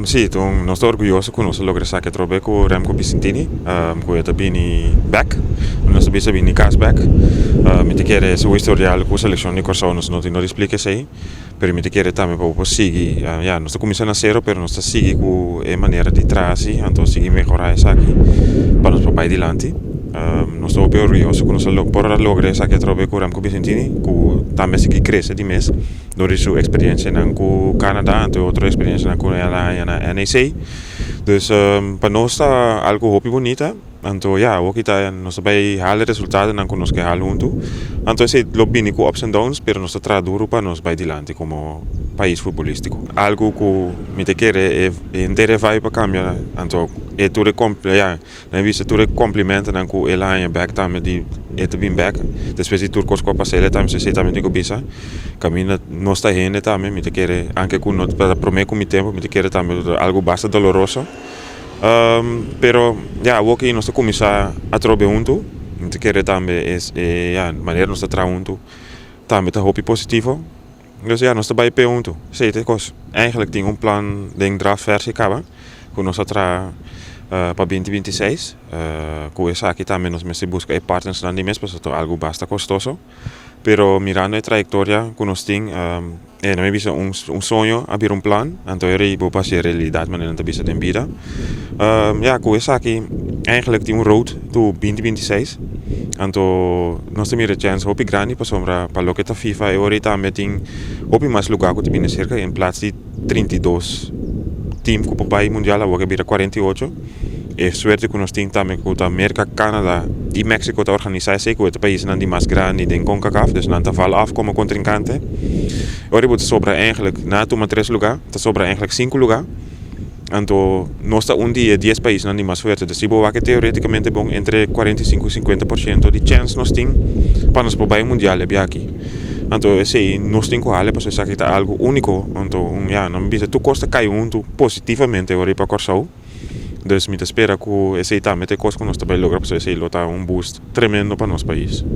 Sì, non sto orgoglioso che non lograre sa che trobe con Remco Vicentini, che è bini back, non sto bini cast back. Mi ti chiede su historial con selezione di corso non ti esplica sei, per mi ti chiede tammi proprio sigi, ja, non sto cominciando a zero, per non sto sigi con maniera di trasi, anto sigi migliorare saki, per non sto di lanti. Non sto più orgoglioso che non sto porre a lograre sa che trobe con Remco Vicentini, che tammi si cresce di mes, door sua experiência in Canada en outra experiência na NEC. Dus para nós está algo hopi bonita. Então, ja, ook kita nós bij halen resultaten dan kunnen we halen junto. Então, se lobby com ups and downs, pero nós está duro para nós bij dilante como país futbolístico. Algo que me te quer é inteira vai para cambiar. Então, é tudo ja, na vista tudo complementa dan com ela back também de te bem back. Depois de turcos com passar também se também digo bisa. Caminha nós está rende também me te quer anche com nós para prometer com o tempo me te quer também algo bastante doloroso. Pero ja, ook hier nós começar a trobe junto. Me te quer também ja, maneira nós tra junto. Também tá hopi positivo. Dus ja, nós bij pe junto. Zeker kos. Eigenlijk tem plan de draft versie acaba. Com nós tra para 2026. Com essa aqui também nós me se busca partners na dimens, mas é algo bastante custoso. Pero mirando a trayectoria que nós tem, não é visto sonho, abrir plan, então eu vou passar a realidade, mas não é visto em vida. Ja, com essa aqui, eigenlijk tem road to 2026. Então, nós temos a chance, hopi grande, para lo que tá FIFA, e agora também tem hopi mais lugar que tem cerca, em plaats de 32 team que o país mundial, agora vira 48. É suerte que nós temos também com a América, Canadá e México a organizar que o país não é mais grande de CONCACAF, dus não está val af como contrincante. Agora você sobra eigenlijk na toma 3 lugar, tá sobra eigenlijk 5 lugar. Então, nós está dia 10 países não é mais suerte, dus ibo que teoreticamente bom entre 45 e 50% de chance nós temos para nós para o mundial é aqui. Então, esse nós temos que para isso que tá algo único. Então, ja, não bisa tu costa cai junto positivamente agora para Corsau. Dus me espera que esse também tem coisa que nós também logra para esse lotar boost tremendo para nosso país.